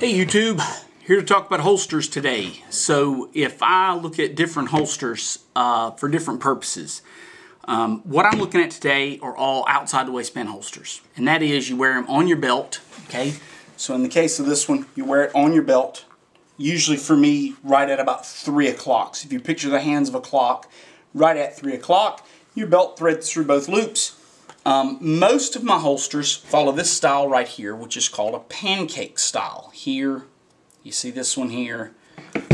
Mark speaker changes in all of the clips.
Speaker 1: Hey YouTube, here to talk about holsters today. So if I look at different holsters for different purposes, what I'm looking at today are all outside the waistband holsters. And that is, you wear them on your belt, okay? So in the case of this one, you wear it on your belt, usually for me right at about 3 o'clock. So if you picture the hands of a clock, right at 3 o'clock, your belt threads through both loops. Most of my holsters follow this style right here, which is called a pancake style. Here, you see this one here.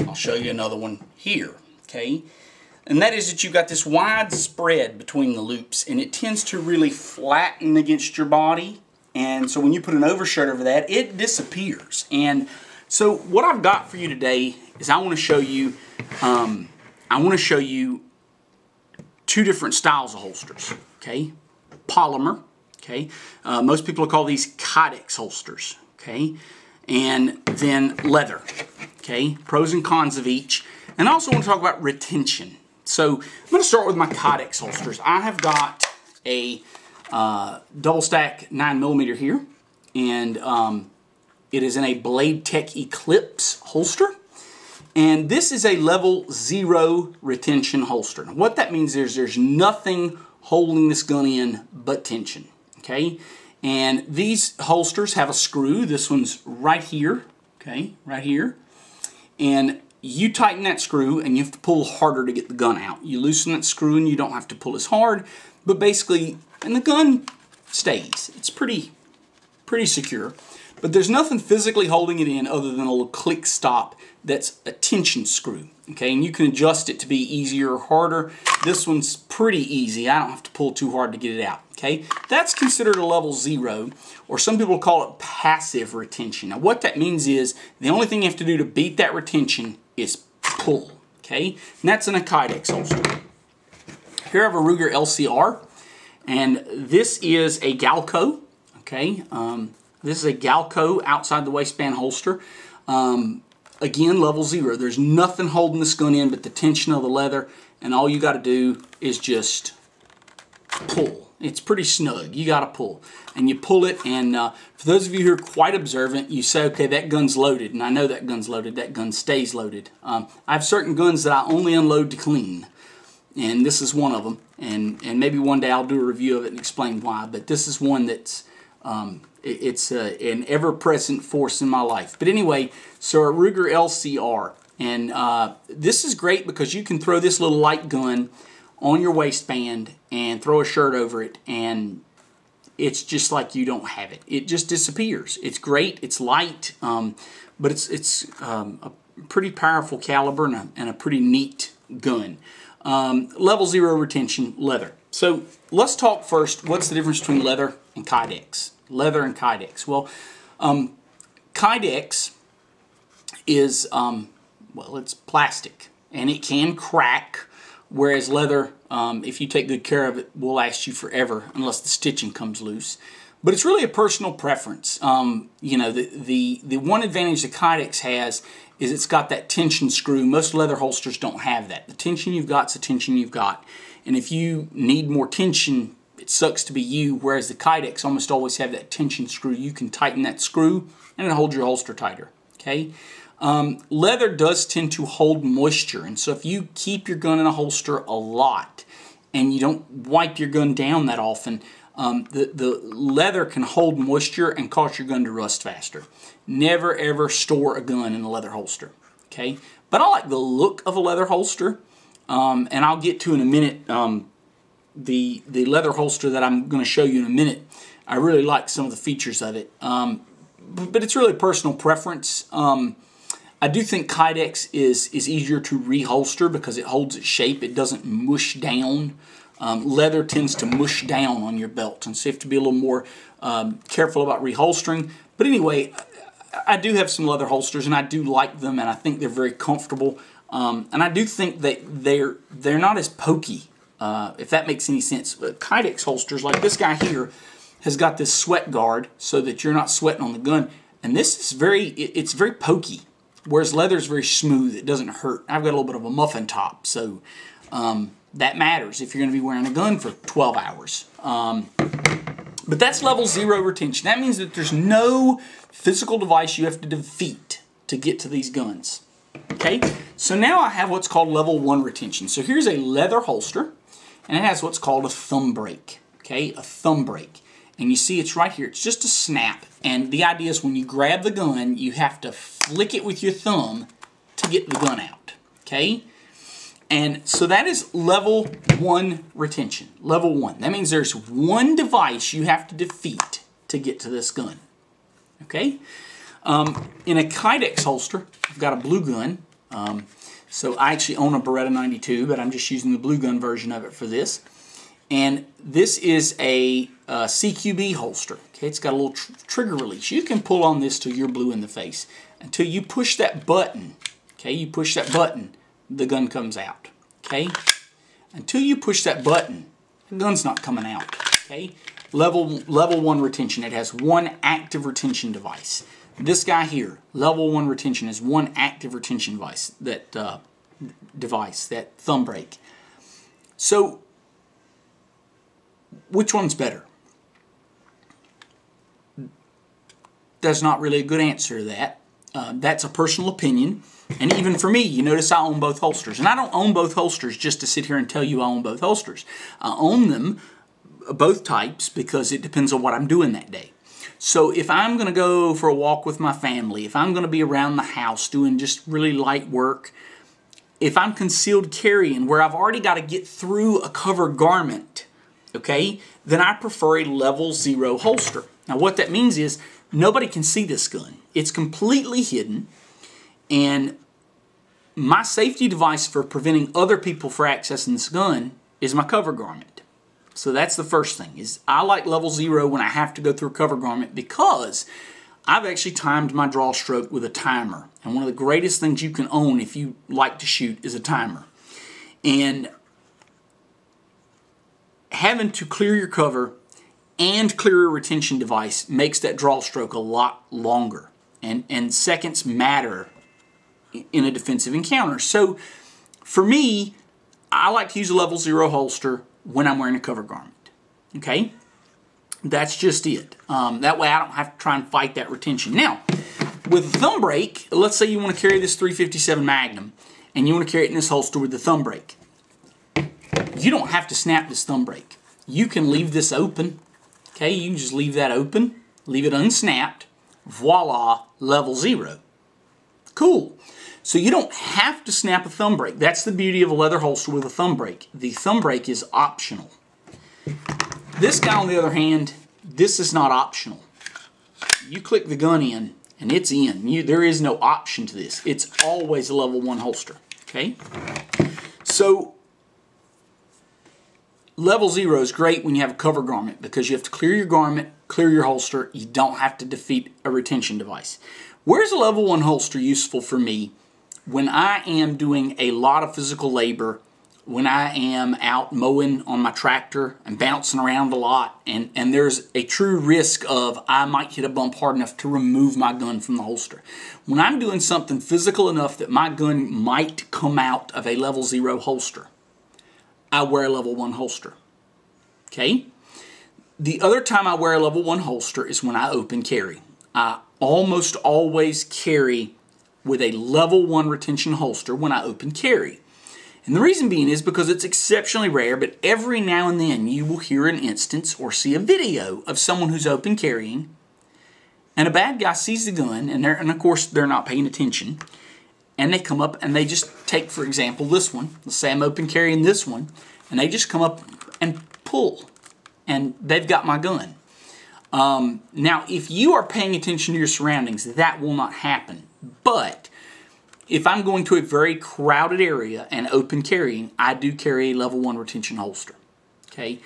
Speaker 1: I'll show you another one here, okay? And that is that you've got this wide spread between the loops, and it tends to really flatten against your body. And so when you put an overshirt over that, it disappears. And so what I've got for you today is I want to show you two different styles of holsters, okay? Polymer, okay? Most people call these Kydex holsters, okay? And then leather, okay? Pros and cons of each. And I also want to talk about retention. So I'm going to start with my Kydex holsters. I have got a double stack 9mm here, and it is in a Blade Tech Eclipse holster. And this is a level 0 retention holster. Now, what that means is there's nothing holding this gun in but tension, okay? And these holsters have a screw. This one's right here, okay, right here. And you tighten that screw and you have to pull harder to get the gun out. You loosen that screw and you don't have to pull as hard, but basically, and the gun stays. It's pretty secure. But there's nothing physically holding it in other than a little click stop that's a tension screw, okay? And you can adjust it to be easier or harder. This one's pretty easy. I don't have to pull too hard to get it out, okay? That's considered a level 0, or some people call it passive retention. Now what that means is the only thing you have to do to beat that retention is pull, okay? And that's in a Kydex holster. Here I have a Ruger LCR, and this is a Galco, okay? This is a Galco outside the waistband holster. Again, level 0. There's nothing holding this gun in but the tension of the leather, and all you got to do is just pull. It's pretty snug. You got to pull. And you pull it, and for those of you who are quite observant, you say, okay, that gun's loaded, and I know that gun's loaded. That gun stays loaded. I have certain guns that I only unload to clean, and this is one of them. And maybe one day I'll do a review of it and explain why, but this is one that's it's an ever-present force in my life. But anyway, so a Ruger LCR. And this is great because you can throw this little light gun on your waistband and throw a shirt over it, and it's just like you don't have it. It just disappears. It's great. It's light, but it's a pretty powerful caliber and a pretty neat gun. Level 0 retention, leather. So let's talk first, what's the difference between leather and Kydex? Leather and Kydex. Well, Kydex is, well, it's plastic, and it can crack, whereas leather, if you take good care of it, will last you forever unless the stitching comes loose. But it's really a personal preference. You know, the one advantage that Kydex has is it's got that tension screw. Most leather holsters don't have that. The tension you've got is the tension you've got. And if you need more tension, it sucks to be you, whereas the Kydex almost always have that tension screw. You can tighten that screw and it'll hold your holster tighter, okay? Leather does tend to hold moisture, and so if you keep your gun in a holster a lot and you don't wipe your gun down that often, the leather can hold moisture and cause your gun to rust faster. Never ever store a gun in a leather holster, okay? But I like the look of a leather holster, and I'll get to in a minute the leather holster that I'm going to show you in a minute. I really like some of the features of it, but it's really personal preference. I do think Kydex is easier to reholster because it holds its shape. It doesn't mush down. Leather tends to mush down on your belt, and so you have to be a little more careful about reholstering. But anyway, I do have some leather holsters, and I do like them, and I think they're very comfortable. And I do think that they're not as pokey, if that makes any sense. But Kydex holsters, like this guy here, has got this sweat guard so that you're not sweating on the gun. And this is it's very pokey, whereas leather is very smooth. It doesn't hurt. I've got a little bit of a muffin top, so that matters if you're going to be wearing a gun for 12 hours. But that's level 0 retention. That means that there's no physical device you have to defeat to get to these guns. Okay, so now I have what's called level 1 retention. So here's a leather holster, and it has what's called a thumb brake. Okay, a thumb brake. And you see it's right here. It's just a snap. And the idea is when you grab the gun, you have to flick it with your thumb to get the gun out. Okay? And so that is level 1 retention. Level 1. That means there's one device you have to defeat to get to this gun. Okay? In a Kydex holster, I've got a blue gun. So I actually own a Beretta 92, but I'm just using the blue gun version of it for this. And this is a CQB holster. Okay, it's got a little trigger release. You can pull on this till you're blue in the face. Until you push that button, okay, you push that button, the gun comes out. Okay, until you push that button, the gun's not coming out. Okay, level 1 retention. It has one active retention device. This guy here, level 1 retention, is one active retention device. That thumb brake. So, which one's better? That's not really a good answer to that. That's a personal opinion. And even for me, you notice I own both holsters. And I don't own both holsters just to sit here and tell you I own both holsters. I own them, both types, because it depends on what I'm doing that day. So if I'm going to go for a walk with my family, if I'm going to be around the house doing just really light work, if I'm concealed carrying where I've already got to get through a covered garment, okay, then I prefer a level 0 holster. Now what that means is nobody can see this gun. It's completely hidden, and my safety device for preventing other people from accessing this gun is my cover garment. So that's the first thing, is I like level 0 when I have to go through a cover garment because I've actually timed my draw stroke with a timer. And one of the greatest things you can own if you like to shoot is a timer. And having to clear your cover and clear a retention device makes that draw stroke a lot longer. And seconds matter in a defensive encounter. So for me, I like to use a level 0 holster when I'm wearing a cover garment. Okay? That's just it. That way I don't have to try and fight that retention. Now, with a thumb brake, let's say you want to carry this .357 Magnum and you want to carry it in this holster with the thumb brake. You don't have to snap this thumb brake. You can leave this open. Okay, you can just leave that open, leave it unsnapped. Voila, level 0. Cool. So you don't have to snap a thumb brake. That's the beauty of a leather holster with a thumb brake. The thumb brake is optional. This guy, on the other hand, this is not optional. You click the gun in, and it's in. There is no option to this. It's always a level 1 holster. Okay? So, level 0 is great when you have a cover garment because you have to clear your garment, clear your holster. You don't have to defeat a retention device. Where's a level 1 holster useful for me? When I am doing a lot of physical labor, when I am out mowing on my tractor and bouncing around a lot, and there's a true risk of I might hit a bump hard enough to remove my gun from the holster. When I'm doing something physical enough that my gun might come out of a level 0 holster, I wear a level 1 holster. Okay? The other time I wear a level 1 holster is when I open carry. I almost always carry with a level 1 retention holster when I open carry. And the reason being is because it's exceptionally rare, but every now and then you will hear an instance or see a video of someone who's open carrying, and a bad guy sees the gun, and of course they're not paying attention, and they come up and they just take, for example, this one. Let's say I'm open carrying this one, and they just come up and pull, and they've got my gun. Now, if you are paying attention to your surroundings, that will not happen. But if I'm going to a very crowded area and open carrying, I do carry a level 1 retention holster. Okay?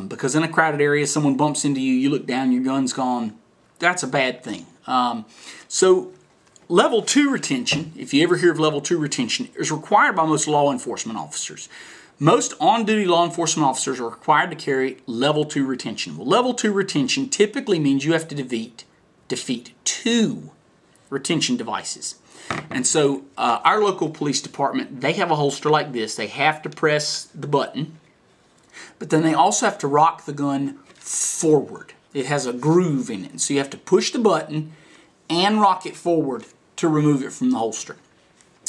Speaker 1: Because in a crowded area, someone bumps into you, you look down, your gun's gone. That's a bad thing. So level 2 retention, if you ever hear of level 2 retention, is required by most law enforcement officers. Most on-duty law enforcement officers are required to carry level 2 retention. Well, level 2 retention typically means you have to defeat 2 retention devices. And so our local police department, they have a holster like this. They have to press the button, but then they also have to rock the gun forward. It has a groove in it. So you have to push the button and rock it forward to remove it from the holster.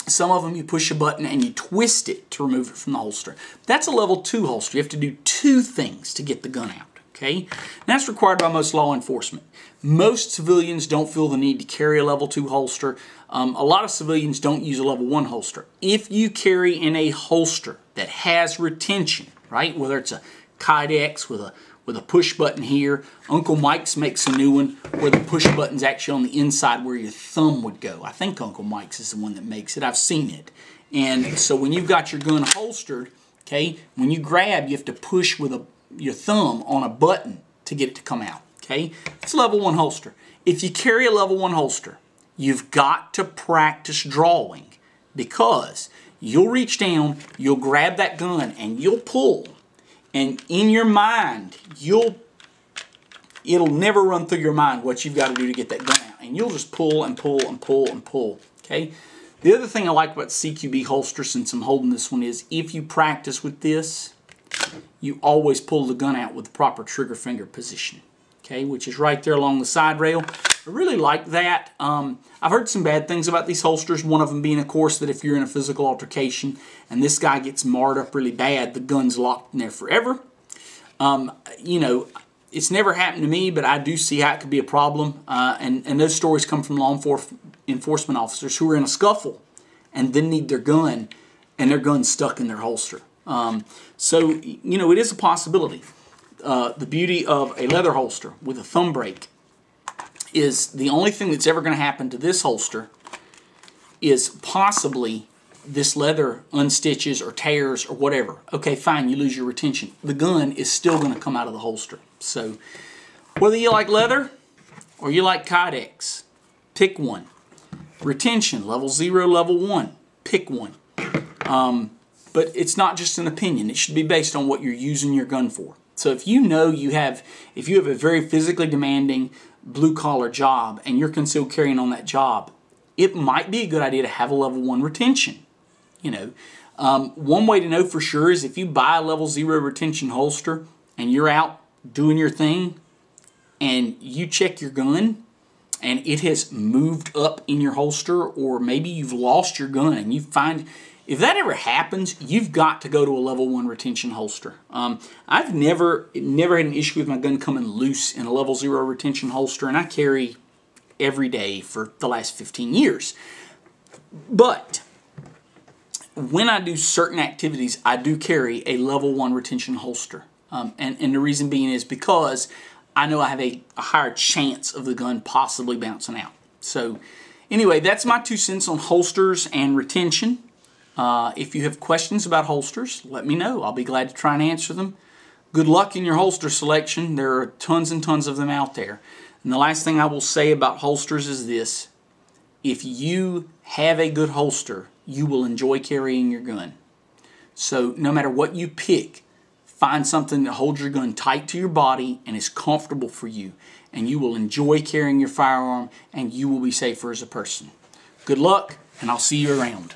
Speaker 1: Some of them you push a button and you twist it to remove it from the holster. That's a level 2 holster. You have to do 2 things to get the gun out. Okay? And that's required by most law enforcement. Most civilians don't feel the need to carry a level 2 holster. A lot of civilians don't use a level 1 holster. If you carry in a holster that has retention, right, whether it's a Kydex with a push button here, Uncle Mike's makes a new one where the push button's actually on the inside where your thumb would go. I think Uncle Mike's is the one that makes it. I've seen it. And so when you've got your gun holstered, okay, when you grab, you have to push with your thumb on a button to get it to come out. Okay, it's a level 1 holster. If you carry a level 1 holster, you've got to practice drawing, because you'll reach down, you'll grab that gun, and you'll pull. And in your mind, it'll never run through your mind what you've got to do to get that gun out. And you'll just pull and pull and pull and pull. Okay? The other thing I like about the CQB holster, since I'm holding this one, is if you practice with this, you always pull the gun out with the proper trigger finger position. Okay, which is right there along the side rail. I really like that. I've heard some bad things about these holsters. One of them being, of course, that if you're in a physical altercation and this guy gets marred up really bad, the gun's locked in there forever. You know, it's never happened to me, but I do see how it could be a problem. And those stories come from law enforcement officers who are in a scuffle and then need their gun, and their gun's stuck in their holster. So, you know, it is a possibility. The beauty of a leather holster with a thumb brake is the only thing that's ever going to happen to this holster is possibly this leather unstitches or tears or whatever. Okay, fine, you lose your retention. The gun is still going to come out of the holster. So whether you like leather or you like Kydex, pick one. Retention, level 0, level 1, pick one. But it's not just an opinion. It should be based on what you're using your gun for. So if you know if you have a very physically demanding blue-collar job and you're concealed carrying on that job, it might be a good idea to have a level 1 retention. You know, one way to know for sure is if you buy a level 0 retention holster and you're out doing your thing and you check your gun and it has moved up in your holster, or maybe you've lost your gun and you find... If that ever happens, you've got to go to a level 1 retention holster. I've never had an issue with my gun coming loose in a level 0 retention holster, and I carry every day for the last 15 years. But when I do certain activities, I do carry a level 1 retention holster. And the reason being is because I know I have a higher chance of the gun possibly bouncing out. So anyway, that's my 2 cents on holsters and retention. If you have questions about holsters, let me know. I'll be glad to try and answer them. Good luck in your holster selection. There are tons and tons of them out there. And the last thing I will say about holsters is this. If you have a good holster, you will enjoy carrying your gun. So no matter what you pick, find something that holds your gun tight to your body and is comfortable for you. And you will enjoy carrying your firearm, and you will be safer as a person. Good luck, and I'll see you around.